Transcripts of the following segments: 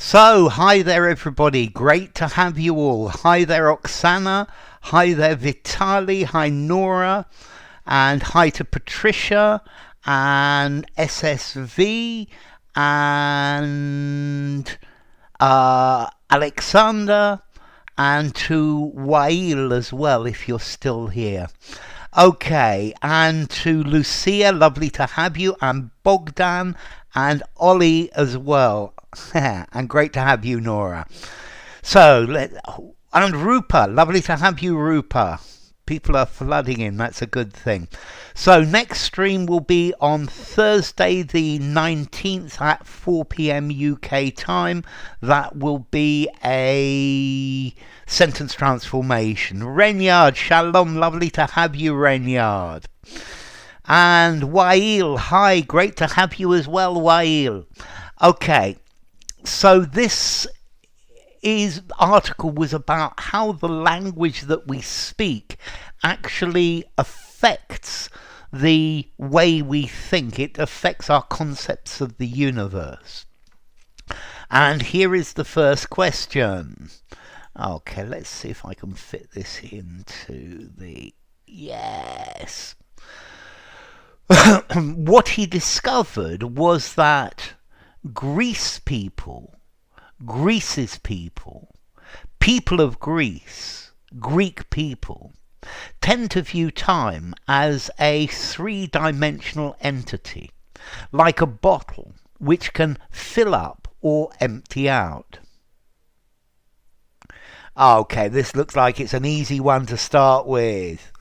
So, hi there everybody, great to have you all. Hi there Oksana, hi there Vitali, hi Nora, and hi to Patricia, and SSV, and Alexander, and to Wail as well, if you're still here. Okay, and to Lucia, lovely to have you, and Bogdan, and Ollie as well. And great to have you, Nora. So, and Rupa, lovely to have you, Rupa. People are flooding in, that's a good thing. So, next stream will be on Thursday the 19th at 4 p.m. UK time. That will be a sentence transformation. Renyard, shalom, lovely to have you, Renyard. And Wail, hi, great to have you as well, Wail. Okay. So this article was about how the language that we speak actually affects the way we think. It affects our concepts of the universe. And here is the first question. Okay, let's see if I can fit this into the... Yes. What he discovered was that Greece's people, people of Greece, Greek people, tend to view time as a three-dimensional entity, like a bottle which can fill up or empty out. Okay, this looks like it's an easy one to start with.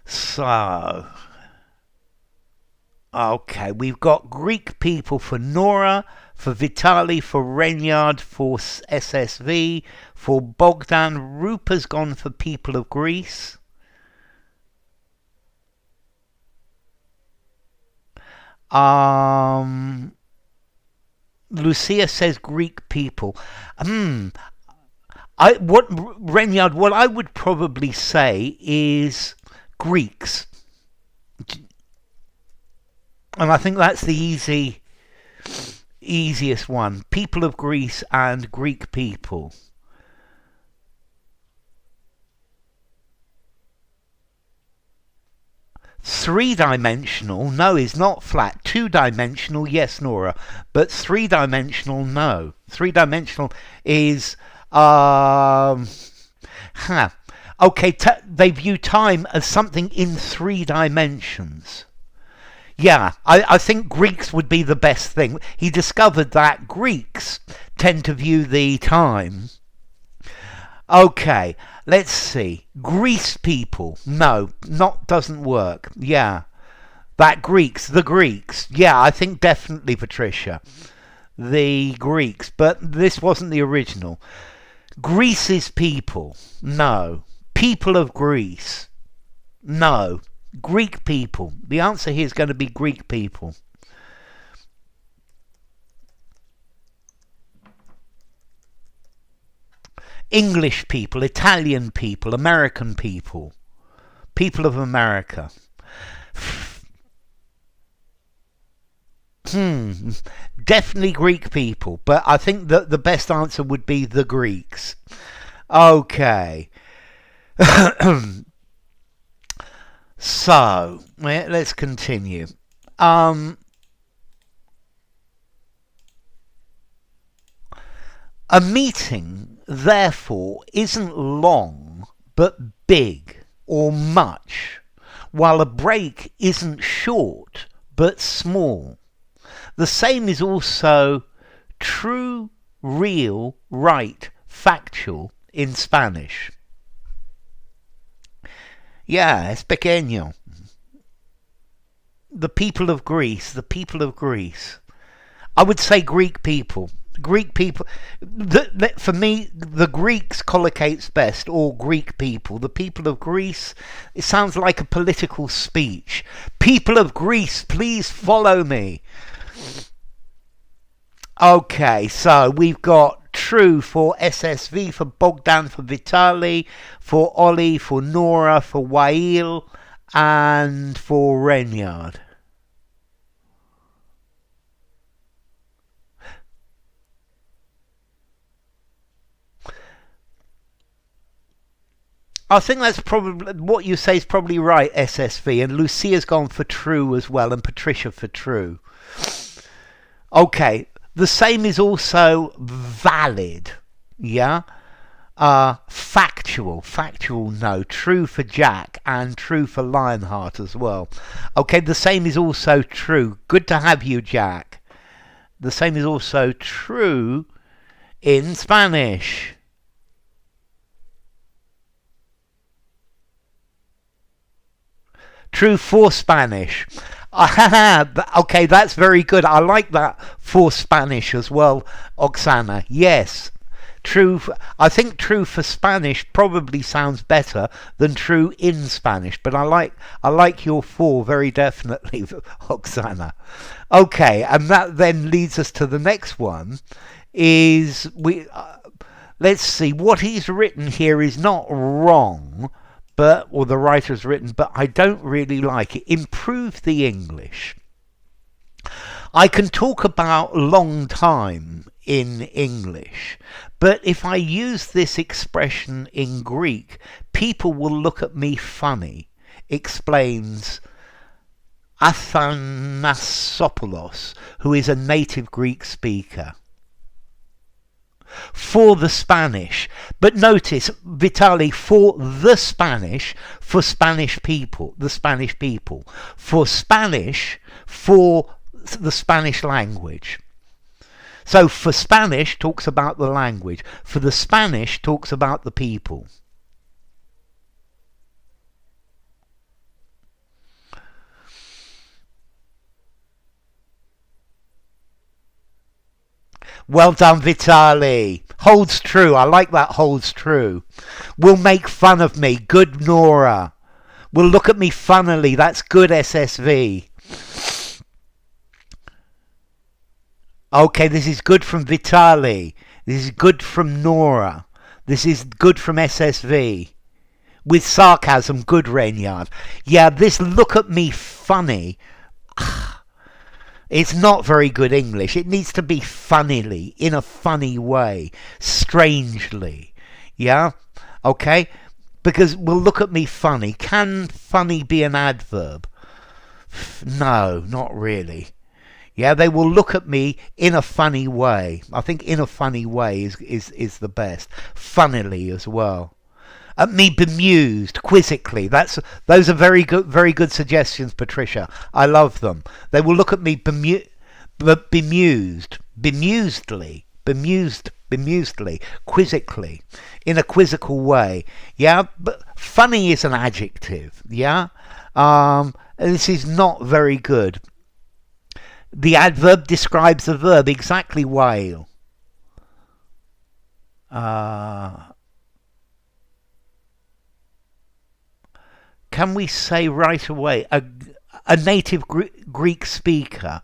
So, okay, we've got Greek people for Nora, for Vitali, for Renyard, for SSV, for Bogdan. Rupa's gone for people of Greece. Lucia says Greek people. Renyard, what I would probably say is Greeks, and I think that's the easiest one. People of Greece and Greek people. Three-dimensional, no, is not flat. Two-dimensional, yes, Nora, but three-dimensional, no. Three-dimensional is okay, they view time as something in three dimensions. Yeah, I think Greeks would be the best thing. He discovered that Greeks tend to view the time. Okay, let's see. Greece people. No, doesn't work. Yeah. The Greeks. Yeah, I think definitely, Patricia. The Greeks, but this wasn't the original. Greece's people. No. People of Greece. No. Greek people. The answer here is going to be Greek people. English people, Italian people, American people. People of America. Definitely Greek people, but I think that the best answer would be the Greeks. Okay. So, let's continue. A meeting, therefore, isn't long, but big or much, while a break isn't short, but small. The same is also true, real, right, factual in Spanish. Yeah, es pequeño. The people of Greece. I would say Greek people. For me, the Greeks collocates best, or Greek people. The people of Greece, it sounds like a political speech. People of Greece, please follow me. Okay, so we've got true for SSV, for Bogdan, for Vitali, for Ollie, for Nora, for Wail, and for Renyard. I think that's probably what you say is probably right, SSV, and Lucia's gone for true as well, and Patricia for true. Okay, the same is also valid, yeah? Factual, no. True for Jack and true for Lionheart as well. Okay, the same is also true. Good to have you, Jack. The same is also true in Spanish. True for Spanish. Okay, that's very good. I like that for Spanish as well, Oksana. Yes. True. I think true for Spanish probably sounds better than true in Spanish, but I like your for very definitely, Oksana. Okay, and that then leads us to the next one. Is let's see, what he's written here is not wrong, or the writer's written, but I don't really like it. Improve the English. I can talk about long time in English, but if I use this expression in Greek, people will look at me funny, explains Athanasopoulos, who is a native Greek speaker. For the Spanish, but notice, Vitali, for the Spanish, for Spanish people, the Spanish people, for Spanish, for the Spanish language. So for Spanish talks about the language, for the Spanish talks about the people. Well done, Vitali. Holds true. I like that holds true. Will make fun of me. Good, Nora. Will look at me funnily. That's good, SSV. Okay, this is good from Vitali. This is good from Nora. This is good from SSV. With sarcasm, good, Renyard. Yeah, this look at me funny. It's not very good English. It needs to be funnily, in a funny way, strangely. Yeah? Okay? Because will look at me funny. Can funny be an adverb? No, not really. Yeah, they will look at me in a funny way. I think in a funny way is the best. Funnily as well. At me bemused, quizzically. Those are very good suggestions, Patricia. I love them. They will look at me bemused, bemusedly, quizzically, in a quizzical way. Yeah, but funny is an adjective. Yeah, this is not very good. The adverb describes the verb exactly. Whale. Can we say right away a native Greek speaker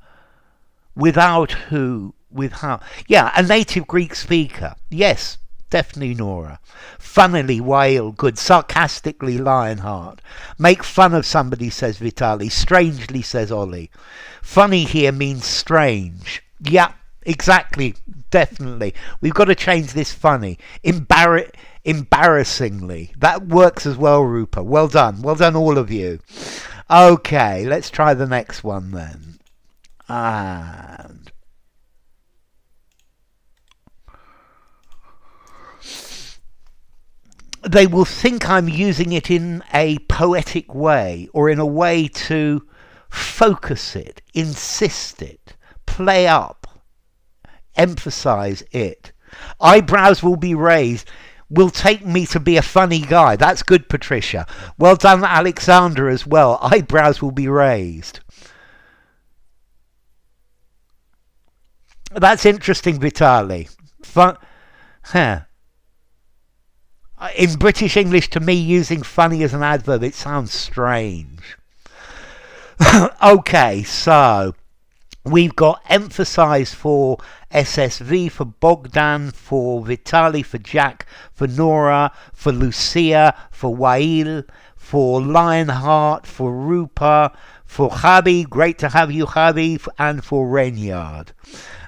without who, with how? Yeah, a native Greek speaker. Yes, definitely, Nora. Funnily, whale, good. Sarcastically, Lionheart. Make fun of somebody, says Vitali. Strangely, says Ollie. Funny here means strange. Yeah, exactly, definitely. We've got to change this funny. Embarrassingly. That works as well, Rupa. Well done, all of you. Okay, let's try the next one then. And they will think I'm using it in a poetic way, or in a way to focus it, insist it, play up, emphasize it. Eyebrows will be raised. Will take me to be a funny guy. That's good, Patricia. Well done, Alexander, as well. Eyebrows will be raised. That's interesting, Vitali. In British English, to me, using funny as an adverb, it sounds strange. Okay, so we've got emphasise for SSV, for Bogdan, for Vitali, for Jack, for Nora, for Lucia, for Wail, for Lionheart, for Rupa, for Javi, great to have you, Javi, and for Renyard,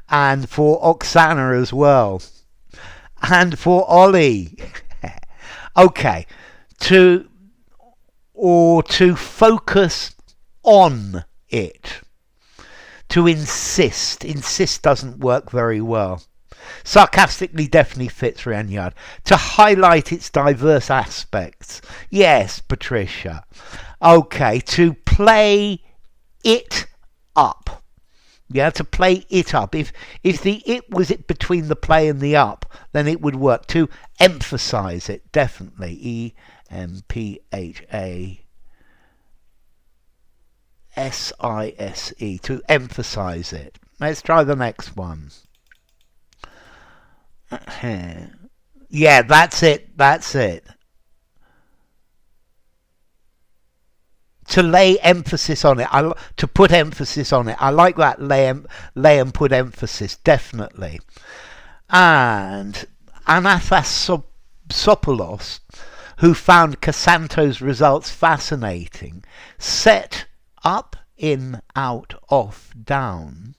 and for Oksana as well, and for Ollie. Okay, to focus on it, to insist. Insist doesn't work very well. Sarcastically definitely fits Renyard. To highlight its diverse aspects. Yes, Patricia. Okay, to play it up. Yeah, to play it up. If the it was it between the play and the up, then it would work. To emphasise it, definitely. EMPHASISE. To emphasise it. Let's try the next one. Yeah, that's it. That's it. To lay emphasis on it. To put emphasis on it. I like that. Lay and put emphasis. Definitely. And Athanasopoulos, who found Casanto's results fascinating, set up, in, out, off, down,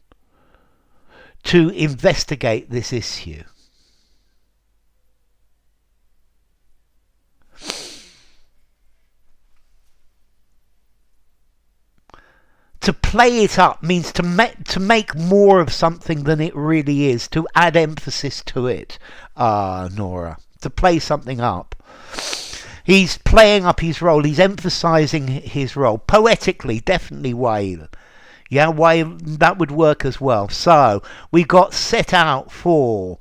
to investigate this issue. To play it up means to make more of something than it really is, to add emphasis to it, Nora. To play something up. He's playing up his role, he's emphasising his role. Poetically, definitely Wael. Yeah, Wael, that would work as well. So, we got set out for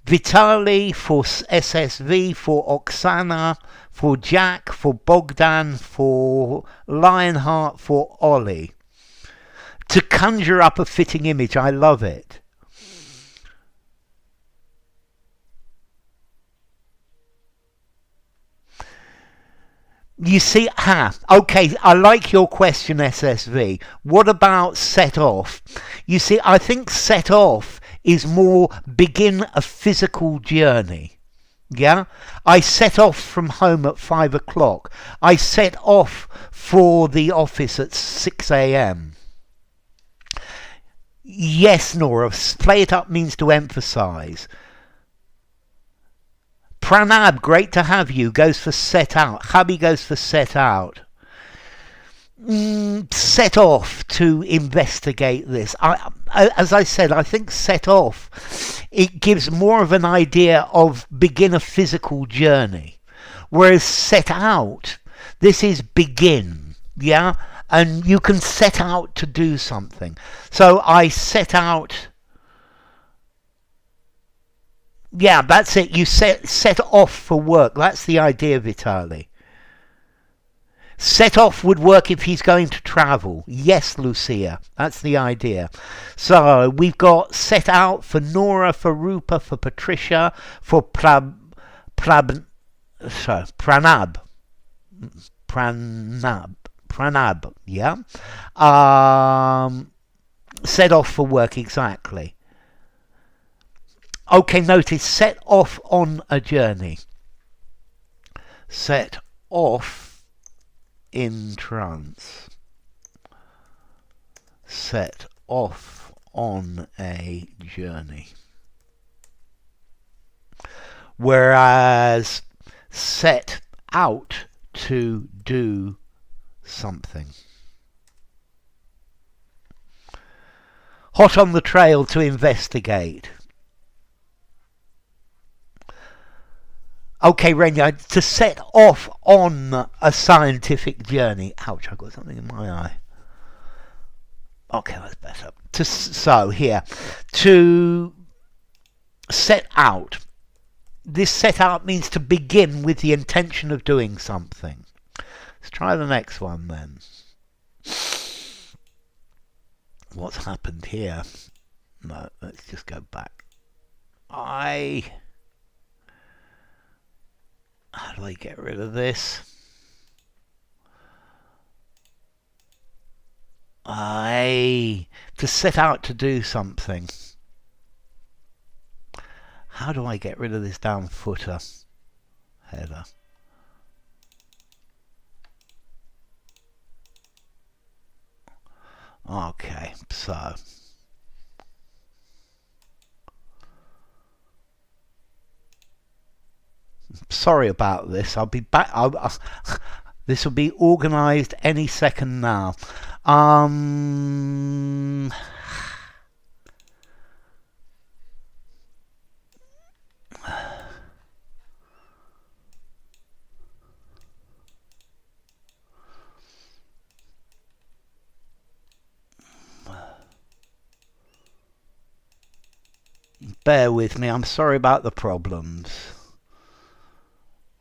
Vitali, for SSV, for Oksana, for Jack, for Bogdan, for Lionheart, for Ollie. To conjure up a fitting image, I love it. You see, okay, I like your question, SSV. What about set off? You see, I think set off is more begin a physical journey. Yeah? I set off from home at 5 o'clock. I set off for the office at 6 a.m. Yes, Nora, play it up means to emphasise. Pranab, great to have you, goes for set out. Hubby goes for set out. Set off to investigate this. As I said, I think set off, it gives more of an idea of begin a physical journey. Whereas set out, this is begin, yeah? And you can set out to do something. So I set out... Yeah, that's it. You set off for work. That's the idea, Vitali. Set off would work if he's going to travel. Yes, Lucia. That's the idea. So we've got set out for Nora, for Rupa, for Patricia, for Pranab. Yeah. Set off for work, exactly. Okay, notice set off on a journey. Set off in trance. Set off on a journey. Whereas set out to do something. Hot on the trail to investigate. Okay, Renya, to set off on a scientific journey. Ouch, I've got something in my eye. Okay, that's better. So, here. To set out. This set out means to begin with the intention of doing something. Let's try the next one then. What's happened here? No, let's just go back. How do I get rid of this? To set out to do something. How do I get rid of this down footer? Header. Okay, so sorry about this. I'll be back. This will be organised any second now. Um, bear with me. I'm sorry about the problems.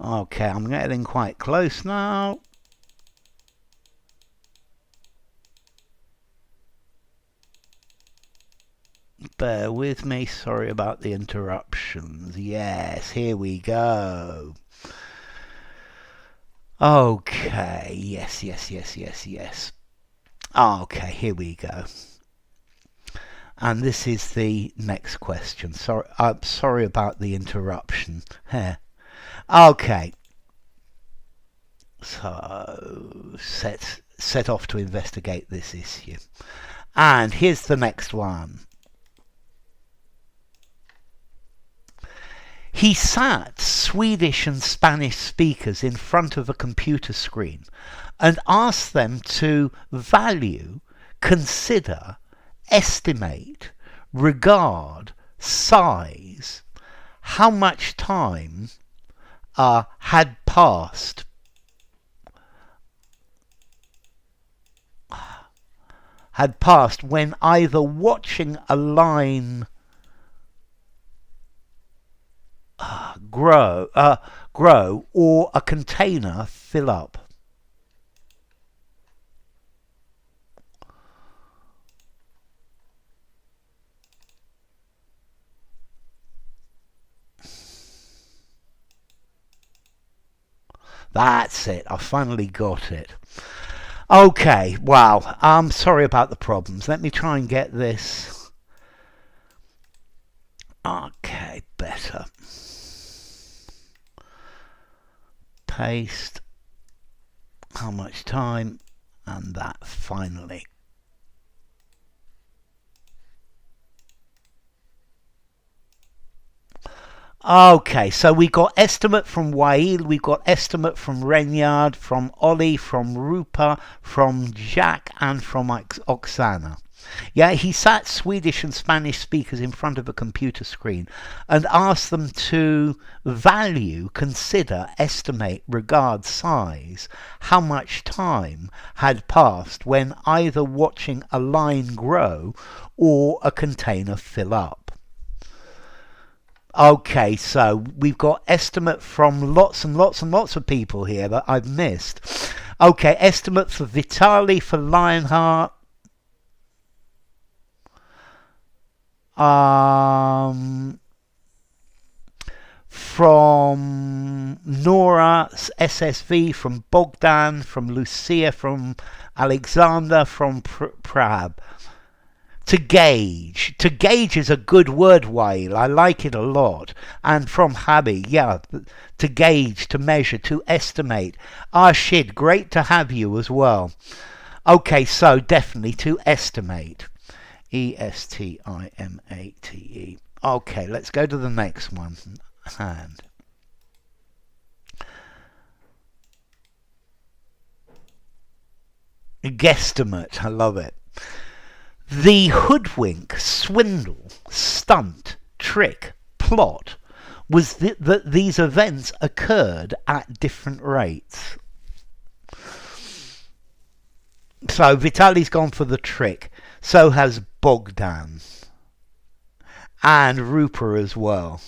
Okay, I'm getting quite close now. Bear with me. Sorry about the interruptions. Yes, here we go. Okay, yes. Okay, here we go. And this is the next question. Sorry, I'm sorry about the interruption. Okay. So set off to investigate this issue. And here's the next one. He sat Swedish and Spanish speakers in front of a computer screen and asked them to value, consider, estimate, regard, size, how much time had passed when either watching a line grow or a container fill up. That's it. I finally got it. Okay, wow. I'm sorry about the problems. Let me try and get this. Okay, better. Paste. How much time? And that finally. Okay, so we got estimate from Wael, we got estimate from Renyard, from Ollie, from Rupa, from Jack, and from Oksana. Yeah, he sat Swedish and Spanish speakers in front of a computer screen and asked them to value, consider, estimate, regard, size, how much time had passed when either watching a line grow or a container fill up. Okay, so we've got estimate from lots and lots and lots of people here that I've missed. Okay, estimate for Vitali, for Lionheart. From Nora, SSV, from Bogdan, from Lucia, from Alexander, from Prab. To gauge. To gauge is a good word, Wael. I like it a lot. And from Habi, yeah. To gauge, to measure, to estimate. Shid, great to have you as well. Okay, so definitely to estimate. Estimate. Okay, let's go to the next one. And guesstimate. I love it. The hoodwink, swindle, stunt, trick, plot was that these events occurred at different rates. So Vitali's gone for the trick. So has Bogdan. And Rupa as well.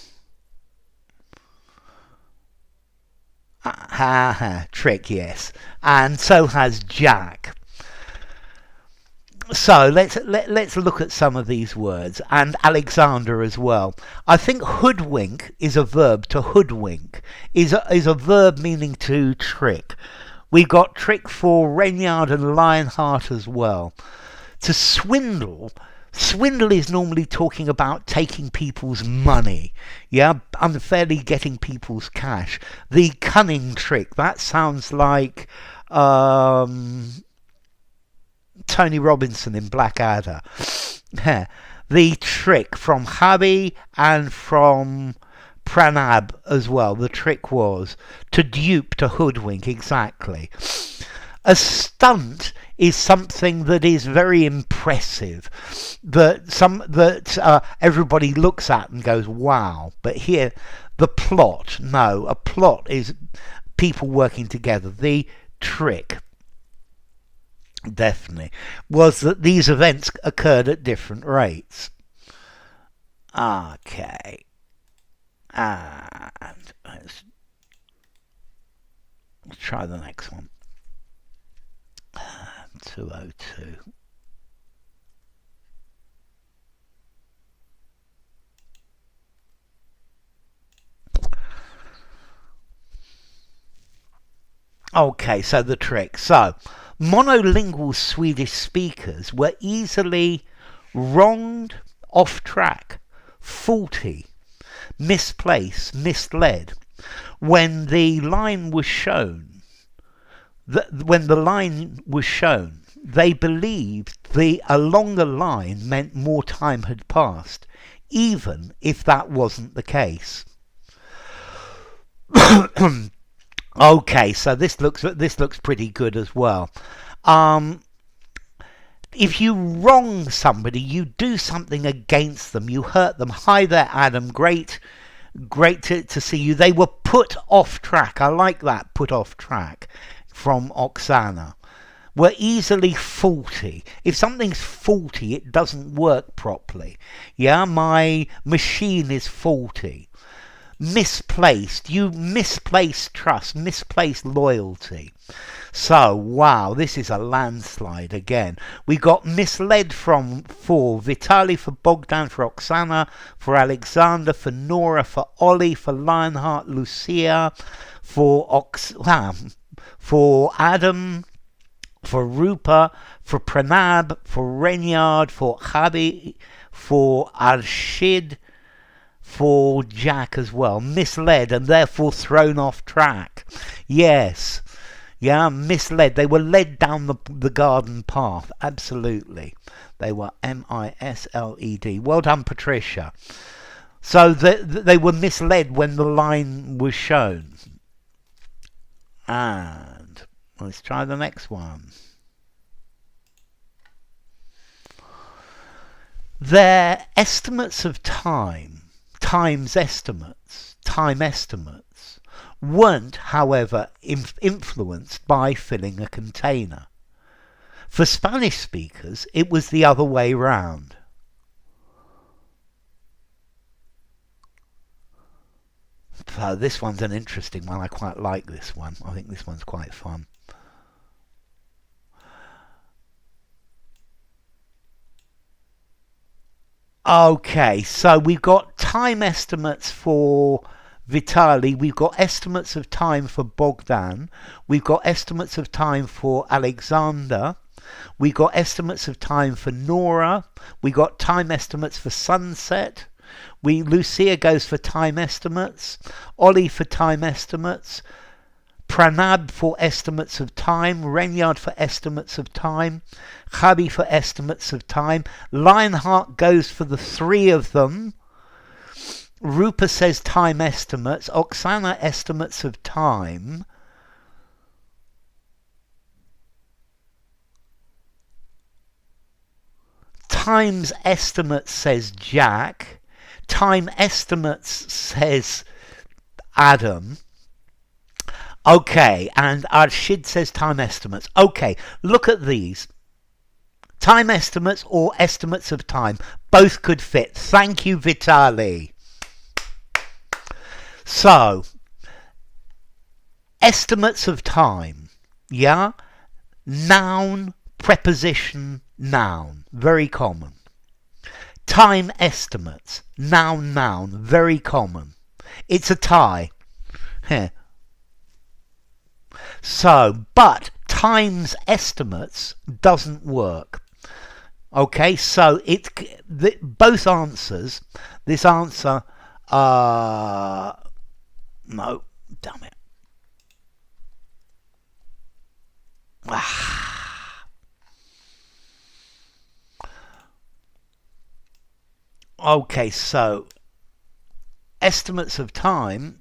Trick, yes. And so has Jack. So let's look at some of these words, and Alexander as well. I think hoodwink is a verb. To hoodwink is a verb meaning to trick. We've got trick for Renyard and Lionheart as well. To swindle is normally talking about taking people's money, yeah, unfairly getting people's cash. The cunning trick, that sounds like Tony Robinson in Blackadder. The trick from Habi and from Pranab as well. The trick was to dupe, to hoodwink, exactly. A stunt is something that is very impressive, that everybody looks at and goes, wow. But here, the plot, no, a plot is people working together. The trick, definitely, was that these events occurred at different rates. Okay. And let's try the next one. 202. Okay, so the trick. So, monolingual Swedish speakers were easily wronged, off track, faulty, misplaced, misled when the line was shown. When the line was shown, they believed a longer line meant more time had passed, even if that wasn't the case. Okay, so this looks pretty good as well. If you wrong somebody, you do something against them, you hurt them. Hi there, Adam. Great to see you. They were put off track. I like that, put off track, from Oksana. Were easily faulty. If something's faulty, it doesn't work properly. Yeah, my machine is faulty. Misplaced. You misplaced trust, misplaced loyalty. So, wow, this is a landslide again. We got misled for Vitali, for Bogdan, for Oksana, for Alexander, for Nora, for Ollie, for Lionheart, Lucia, for Adam, for Rupa, for Pranab, for Renyard, for Habi, for Arshid, for Jack as well. Misled and therefore thrown off track. Yes. Yeah, misled. They were led down the garden path. Absolutely. They were misled. Well done, Patricia. So they were misled when the line was shown. And let's try the next one. Their estimates of time estimates, weren't, however, influenced by filling a container. For Spanish speakers, it was the other way round. So this one's an interesting one. I quite like this one. I think this one's quite fun. Okay, so we've got time estimates for Vitali, we've got estimates of time for Bogdan, we've got estimates of time for Alexander, we've got estimates of time for Nora, we've got time estimates for Sunset, Lucia goes for time estimates, Ollie for time estimates, Pranab for estimates of time, Renyard for estimates of time, Chabi for estimates of time, Lionheart goes for the three of them, Rupa says time estimates, Oksana estimates of time, times estimates says Jack, time estimates says Adam. Okay, and Arshid says time estimates. Okay, look at these. Time estimates or estimates of time. Both could fit. Thank you, Vitali. So, estimates of time. Yeah? Noun, preposition, noun. Very common. Time estimates. Noun, noun. Very common. It's a tie. Here. So, but times estimates doesn't work. Okay, so both answers. This answer, no, damn it. Okay, so estimates of time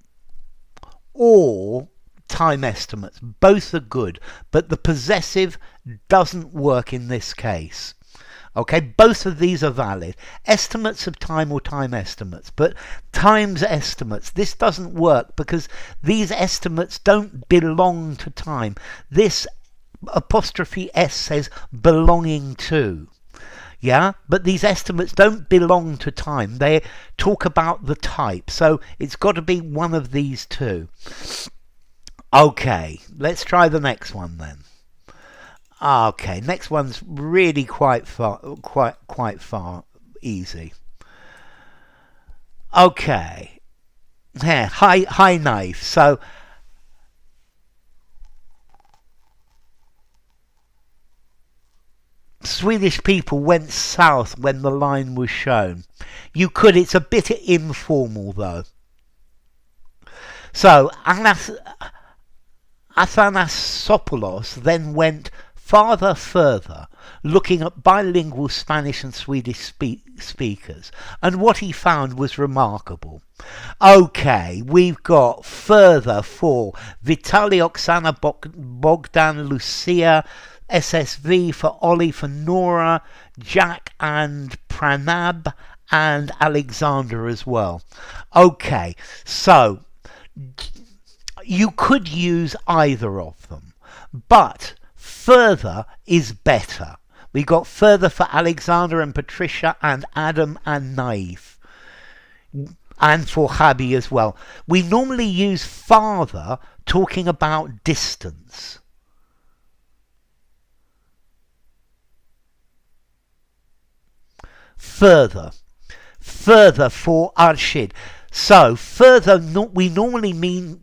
or time estimates, both are good, but the possessive doesn't work in this case. Okay, both of these are valid. Estimates of time or time estimates, but times estimates, this doesn't work because these estimates don't belong to time. This apostrophe S says belonging to. Yeah, but these estimates don't belong to time. They talk about the type. So it's got to be one of these two. Okay, let's try the next one then. Okay, next one's really quite far easy. Okay. Yeah, high knife. So Swedish people went south when the line was shown. You could, it's a bit informal though. So Athanasopoulos then went further, looking at bilingual Spanish and Swedish speakers, and what he found was remarkable. Okay, we've got further for Vitaly, Oksana, Bogdan, Lucia, SSV for Ollie, for Nora, Jack and Pranab, and Alexander as well. Okay, so you could use either of them, but further is better. We got further for Alexander and Patricia and Adam and Naif, and for Habi as well. We normally use farther talking about distance. Further for Arshid. So further we normally means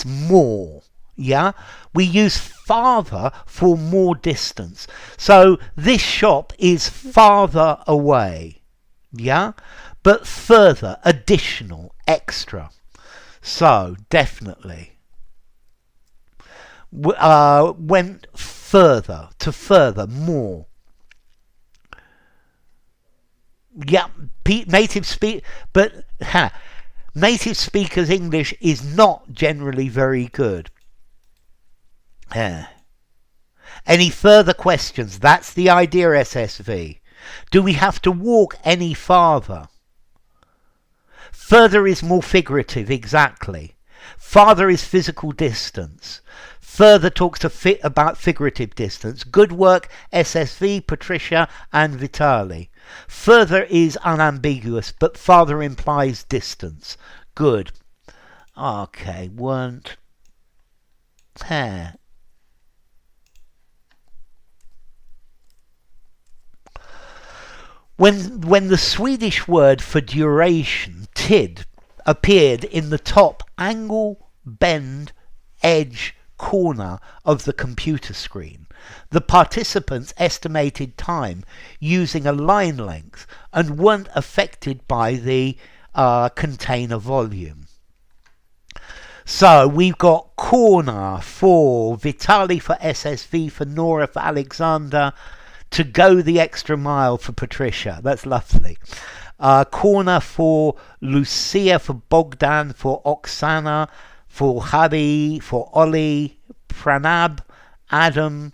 more. Yeah, we use farther for more distance. So this shop is farther away. Yeah, but further, additional, extra. So definitely went further, to further, more. Yeah, native speakers' English is not generally very good. Any further questions? That's the idea, SSV. Do we have to walk any farther? Further is more figurative, exactly. Farther is physical distance. Further talks about figurative distance. Good work, SSV, Patricia and Vitali. Further is unambiguous, but farther implies distance. Good. Okay, weren't. When the Swedish word for duration, tid, appeared in the top angle, bend, edge, corner of the computer screen, the participants estimated time using a line length and weren't affected by the container volume. So we've got corner for Vitali, for SSV, for Nora, for Alexander, to go the extra mile for Patricia. That's lovely. Corner for Lucia, for Bogdan, for Oksana, for Habi, for Ollie, Pranab, Adam,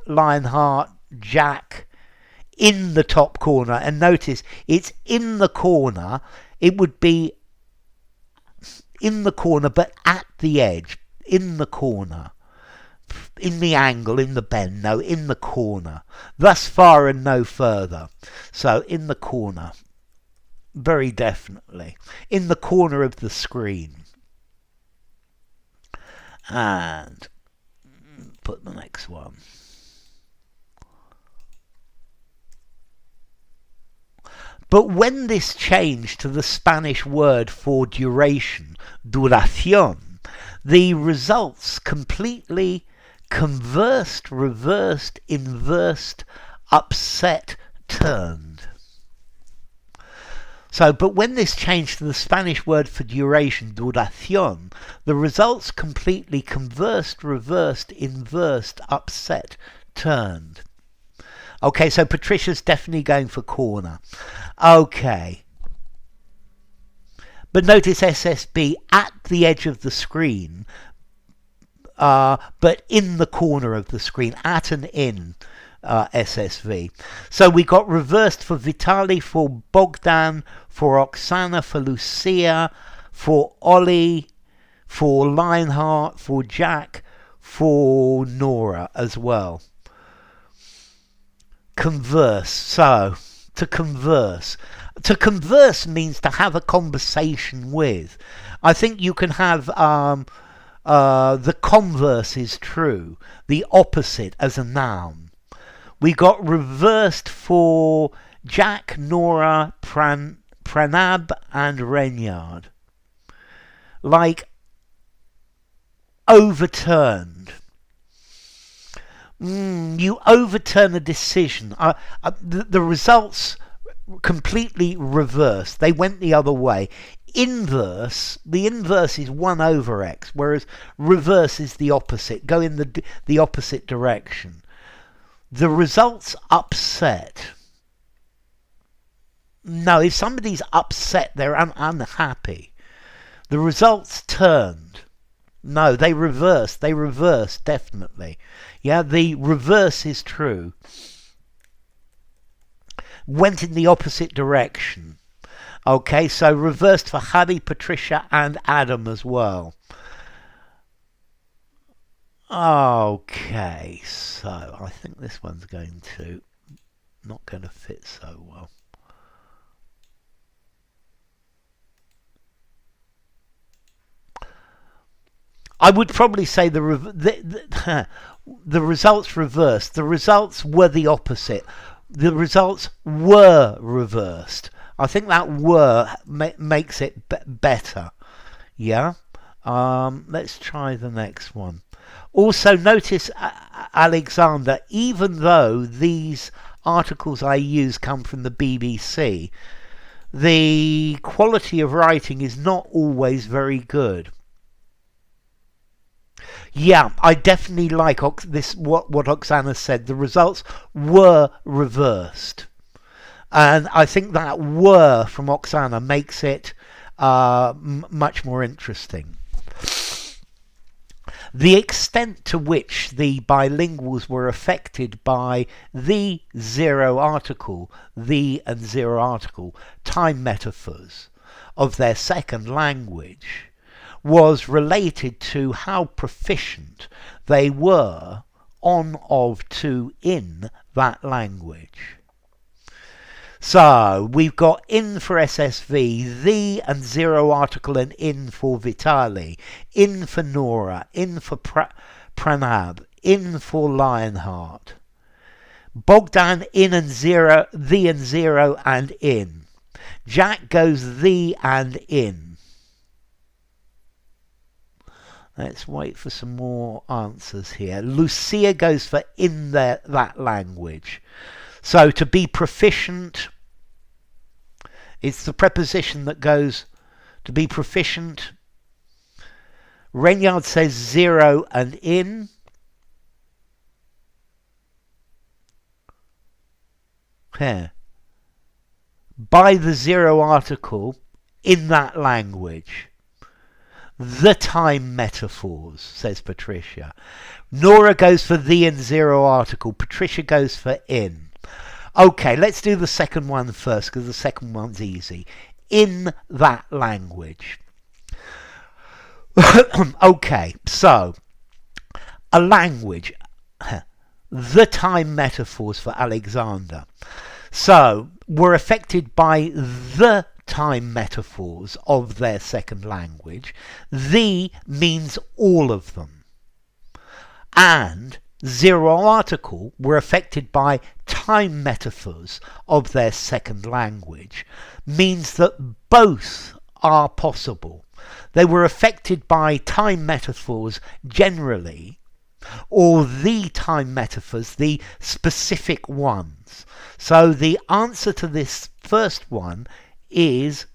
Lionheart, Jack, in the top corner. And notice it's in the corner. It would be in the corner, but at the edge, in the corner. In the angle, in the bend, no, in the corner. Thus far and no further. So in the corner. Very definitely. In the corner of the screen. And put the next one. But when this changed to the Spanish word for duration, duración, the results completely conversed, reversed, inversed, upset, turned. So, but when this changed to the Spanish word for duration, duración, the results completely conversed, reversed, inversed, upset, turned. Okay, so Patricia's definitely going for corner. Okay. But notice SSB at the edge of the screen, but in the corner of the screen, at and in SSV. So we got reversed for Vitali, for Bogdan, for Oksana, for Lucia, for Ollie, for Lionheart, for Jack, for Nora as well. Converse. So, to converse. To converse means to have a conversation with. I think you can have the converse is true, the opposite as a noun. We got reversed for Jack, Nora, Pranab and Renyard. Like overturned. You overturn a decision. The results completely reversed. They went the other way. Inverse, the inverse is 1 over x, whereas reverse is the opposite. Go in the opposite direction. The results upset. No, if somebody's upset, they're unhappy. The results turned. No, they reversed. They reversed, definitely. Yeah, the reverse is true. Went in the opposite direction. Okay, so reversed for Hadi, Patricia and Adam as well. Okay, so I think this one's not going to fit so well. I would probably say the results reversed. The results were the opposite. The results were reversed. I think that were makes it better. Yeah. Let's try the next one. Also, notice, Alexander, even though these articles I use come from the BBC, the quality of writing is not always very good. Yeah, I definitely like this. What Oksana said. The results were reversed, and I think that "were" from Oksana makes it much more interesting. The extent to which the bilinguals were affected by the zero article, the and zero article, time metaphors of their second language was related to how proficient they were on, of, to, in that language. So we've got in for SSV, the and zero article, and in for Vitali, in for Nora, in for Pranab, in for Lionheart. Bogdan in and zero, the and zero and in. Jack goes the and in. Let's wait for some more answers here. Lucia goes for in that language. So to be proficient, it's the preposition that goes to be proficient. Renyard says zero and in. Here. By the zero article in that language. The time metaphors, says Patricia. Nora goes for the and zero article. Patricia goes for in. Okay, let's do the second one first, because the second one's easy. In that language. Okay, so a language. The time metaphors for Alexander. So, were affected by the time metaphors of their second language. The means all of them. And zero article were affected by time metaphors of their second language. Means that both are possible. They were affected by time metaphors generally, or the time metaphors, the specific ones. So the answer to this first one is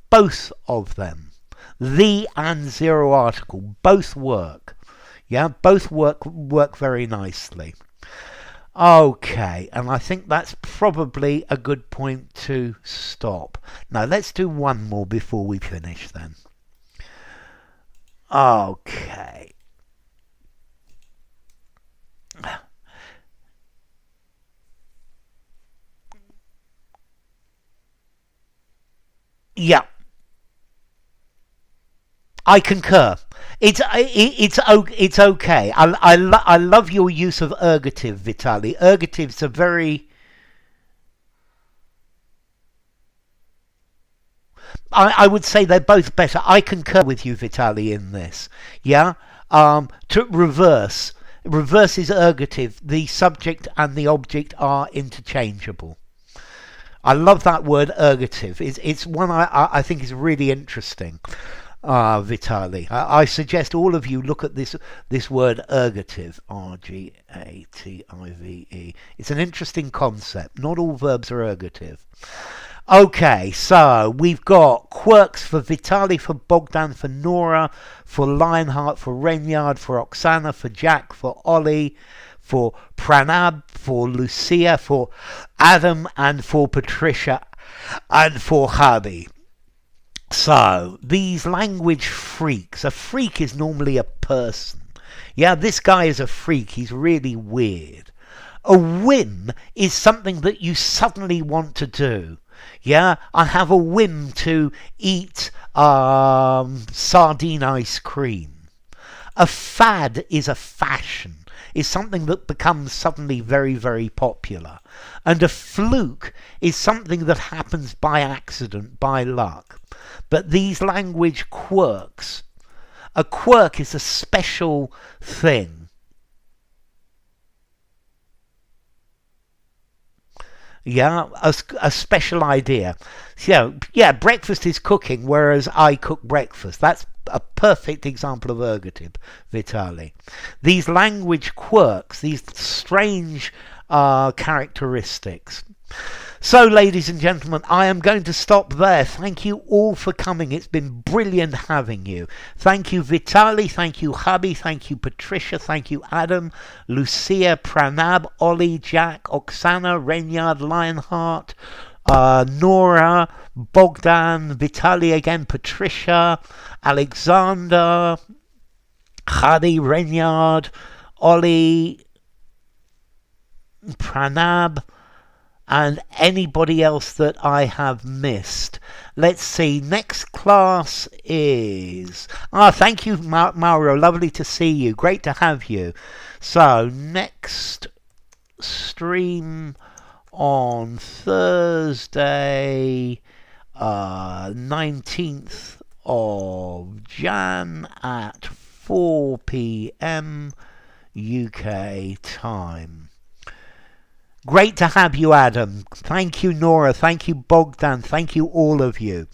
both of them. The and zero article both work. Yeah, both work very nicely. Okay, and I think that's probably a good point to stop. Now let's do one more before we finish then. Okay. Yeah, I concur. It's okay. I love your use of ergative, Vitali. Ergatives are very. I would say they're both better. I concur with you, Vitali, in this. Yeah. To reverse. Reverse is ergative. The subject and the object are interchangeable. I love that word ergative. It's one I think is really interesting. Vitali. I suggest all of you look at this word ergative. Rgative. It's an interesting concept. Not all verbs are ergative. Okay, so we've got quirks for Vitali, for Bogdan, for Nora, for Lionheart, for Renyard, for Oksana, for Jack, for Ollie, for Pranab, for Lucia, for Adam, and for Patricia, and for Hubby. So, these language freaks. A freak is normally a person. Yeah, this guy is a freak. He's really weird. A whim is something that you suddenly want to do. Yeah, I have a whim to eat sardine ice cream. A fad is a fashion, is something that becomes suddenly very, very popular. And a fluke is something that happens by accident, by luck. But these language quirks, a quirk is a special thing. Yeah, a special idea. So, yeah, breakfast is cooking, whereas I cook breakfast. That's a perfect example of ergative, Vitali. These language quirks, these strange characteristics. So, ladies and gentlemen, I am going to stop there. Thank you all for coming. It's been brilliant having you. Thank you, Vitali. Thank you, Hubby. Thank you, Patricia. Thank you, Adam, Lucia, Pranab, Ollie, Jack, Oksana, Renyard, Lionheart, Nora, Bogdan, Vitali again, Patricia, Alexander, Hadi, Renyard, Ollie, Pranab, and anybody else that I have missed. Let's see, next class is... thank you, Mauro, lovely to see you, great to have you. So, next stream on Thursday, 19th of Jan at 4 p.m. UK time. Great to have you, Adam. Thank you, Nora. Thank you, Bogdan. Thank you, all of you.